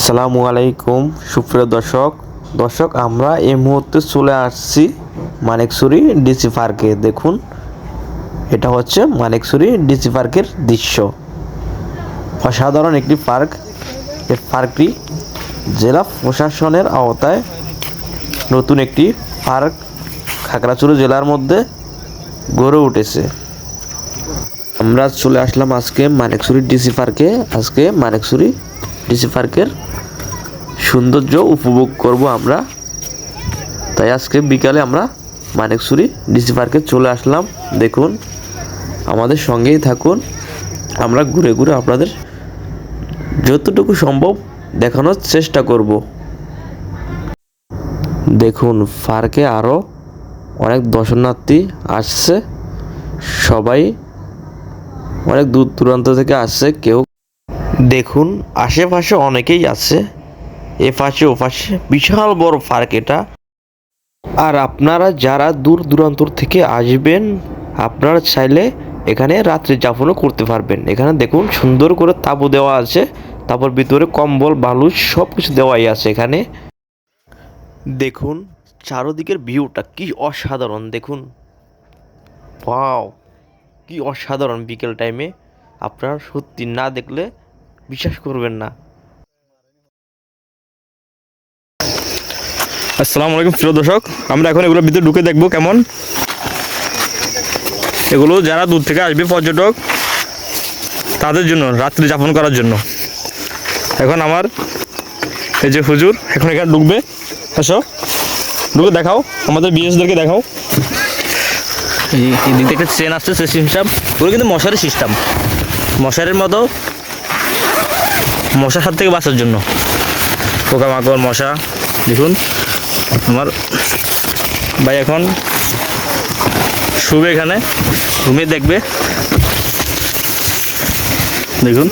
আসসালামু আলাইকুম সুপ্রিয় দর্শক আমরা এই মুহূর্তে চলে আসছি মানিকছড়ি ডিসি পার্কে। দেখুন, এটা হচ্ছে মানিকছড়ি ডিসি পার্কের দৃশ্য। অসাধারণ একটি পার্ক। এই পার্কটি জেলা প্রশাসনের আওতায় নতুন একটি পার্ক খাগড়াছড়ি জেলার মধ্যে গড়ে উঠেছে। আমরা চলে আসলাম আজকে মানিকছড়ি ডিসি পার্কে। আজকে মানিকছড়ি ডিসি পার্কের সৌন্দর্য উপভোগ করব আমরা। তাই আজকে বিকালে আমরা মানিকছড়ি ডিসি পার্কে চলে আসলাম। দেখুন, আমাদের সঙ্গেই থাকুন। আমরা ঘুরে ঘুরে আপনাদের যতটুকু সম্ভব দেখানোর চেষ্টা করব। দেখুন, পার্কে আরও অনেক দর্শনার্থী আসছে। সবাই অনেক দূর দূরান্ত থেকে আসছে। কেউ দেখুন, আশেপাশে অনেকেই আছে। এ পাশে ও পাশে বিশাল বড় পার্ক এটা। আর আপনারা যারা দূর দূরান্তর থেকে আসবেন, আপনারা চাইলে এখানে রাত্রি যাপনও করতে পারবেন। এখানে দেখুন সুন্দর করে তাঁবু দেওয়া আছে, তারপর ভিতরে কম্বল বালুচ সব কিছু দেওয়াই আছে এখানে। দেখুন চারদিকের ভিউটা কি অসাধারণ। দেখুন, ওয়াও, কি অসাধারণ। বিকেল টাইমে আপনারা সত্যি না দেখলে বিশ্বাস করবেন না। আসসালামু আলাইকুম প্রিয় দর্শক, আমরা এখন এগুলোর ভিতরে ঢুকে দেখবো কেমন। এগুলো যারা দূর থেকে আসবে পর্যটক, তাদের জন্য রাত্রি যাপন করার জন্য। এখন আমার এই যে হুজুর এখন এখানে ঢুকবে। আসো, ঢুকে দেখাও, আমাদের বিএসদেরকে দেখাও। এই দিক থেকে একটা ট্রেন আসছে, সে সিস্টেম ওগুলো কিন্তু মশারি সিস্টেম। মশারির মতো মশার হাত থেকে বাঁচার জন্য, পোকামাকড় মশা। দেখুন আমার ভাই এখন শুবে, এখানে ঘুমিয়ে দেখবে। দেখুন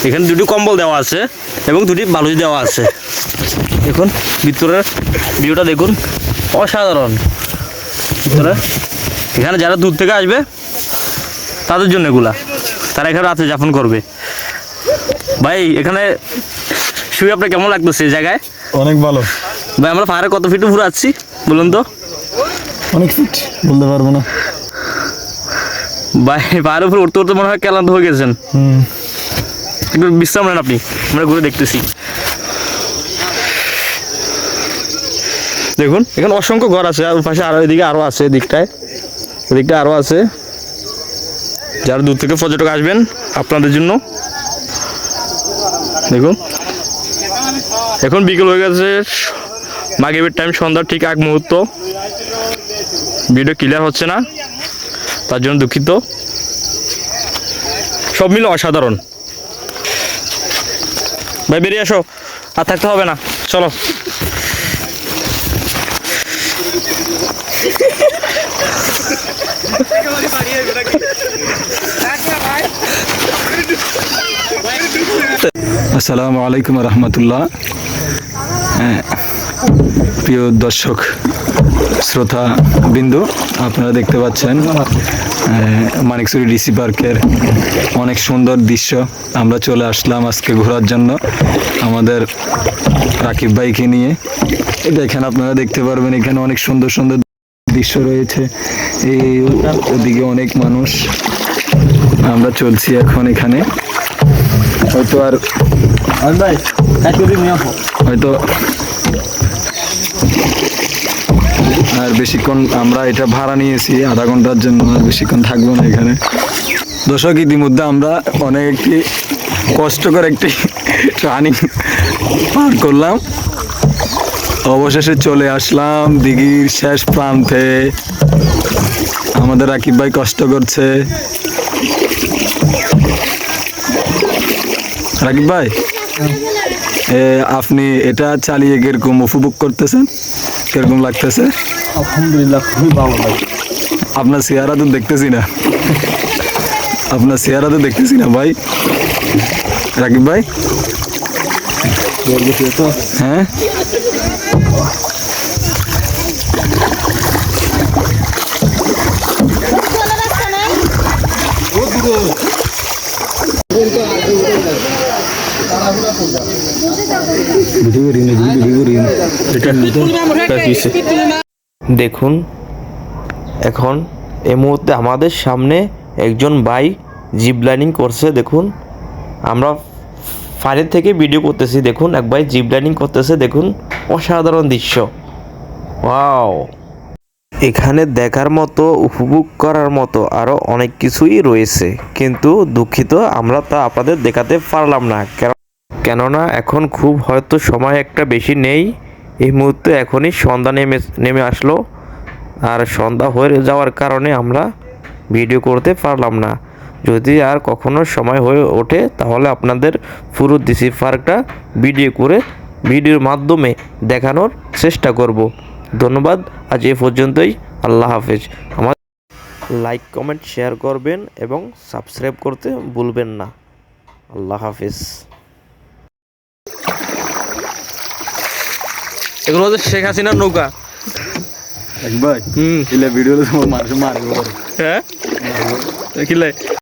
এখানে দুটি কম্বল দেওয়া আছে এবং দুটি বালুচ দেওয়া আছে। দেখুন ভিতরের ভিউটা দেখুন, অসাধারণ। ভিতরে এখানে যারা দূর থেকে আসবে তাদের জন্য এগুলা, তারা এখানে রাতে যাপন করবে। ভাই এখানে শুয়ে আপনার কেমন লাগতেছে এই জায়গায়? অনেক ভালো ভাই। আমরা পাহাড়ে কত ফিট উপরে আছি বলুন তো? অনেক ফিট বলতে পারবো না ভাই। পাহাড়ের উপরে উঠতে উঠতে মনে হয় ক্লান্ত হয়ে গেছেন। একটু বিশ্রাম নেন আপনি, আমরা ঘুরে দেখতেছি। দেখুন এখানে অসংখ্য ঘর আছে, আর পাশে আরো এদিকে আরো আছে, এদিকটায় এদিকটা আরো আছে। যারা দূর থেকে পর্যটক আসবেন আপনাদের জন্য। দেখুন এখন বিকেল হয়ে গেছে, মাগরিবের টাইম, সন্ধ্যার ঠিক আগ মুহূর্ত। ভিডিও ক্লিয়ার হচ্ছে না, তার জন্য দুঃখিত। সব মিলে অসাধারণ। ভাই বেরিয়ে আসো, আর থাকতে হবে না, চলো। আসসালামু আলাইকুম রহমতুল্লাহ। প্রিয় দর্শক শ্রোতা বিন্দু, আপনারা দেখতে পাচ্ছেন মানিকছড়ি ডিসি পার্কের অনেক সুন্দর দৃশ্য। আমরা চলে আসলাম আজকে ঘোরার জন্য আমাদের রাকিব ভাইকে নিয়ে। দেখেন, আপনারা দেখতে পারবেন এখানে অনেক সুন্দর সুন্দর দৃশ্য রয়েছে। এই ওদিকে অনেক মানুষ। আমরা চলছি এখন এখানে। হয়তো আর বেশিক্ষণ, আমরা এটা ভাড়া নিয়েছি আধা ঘন্টার জন্য, আর বেশিক্ষণ থাকবো না এখানে। দর্শক, ইতিমধ্যে আমরা অনেক একটি কষ্টকর একটি রানিং পার করলাম। অবশেষে চলে আসলাম দিঘির শেষ প্রান্তে। আমাদের রাকিব ভাই কষ্ট করছে। রাকিব ভাই, আপনি এটা চালিয়ে কিরকম উপভোগ করতেছেন? কিরকম লাগতেছে? আলহামদুলিল্লাহ, খুবই ভালো লাগে। আপনার চেহারা তো দেখতেছি না, আপনার চেহারা তো দেখতেছি না ভাই। রাকিব ভাই, হ্যাঁ দেখুন এখন এই মুহূর্তে আমাদের সামনে একজন ভাই জিপ লাইনিং করছে। দেখুন আমরা ফাইলের থেকে ভিডিও করতেছি। দেখুন এক ভাই জিপ লাইনিং করতেছে। দেখুন অসাধারণ দৃশ্য। ওয়াও, এখানে দেখার মতো, উপভোগ করার মতো আরও অনেক কিছুই রয়েছে, কিন্তু দুঃখিত আমরা তা আপনাদের দেখাতে পারলাম না, কেননা এখন খুব হয়তো সময় একটা বেশি নেই। এই মুহূর্তে এখনই সন্ধ্যা নেমে আসলো, আর সন্ধ্যা হয়ে যাওয়ার কারণে আমরা ভিডিও করতে পারলাম না। যদি আর কখনো সময় হয়ে ওঠে তাহলে আপনাদের পুরো ডিসি পার্কটা ভিডিওর মাধ্যমে দেখানোর চেষ্টা করব। ধন্যবাদ, আজ এ পর্যন্তই। আল্লাহ হাফেজ। আমার লাইক কমেন্ট শেয়ার করবেন এবং সাবস্ক্রাইব করতে ভুলবেন না। আল্লাহ হাফেজ। এগুলো হচ্ছে শেখ হাসিনার নৌকা। ভাই হুম, ভিডিও মানুষ মারবে। হ্যাঁ, কিলাই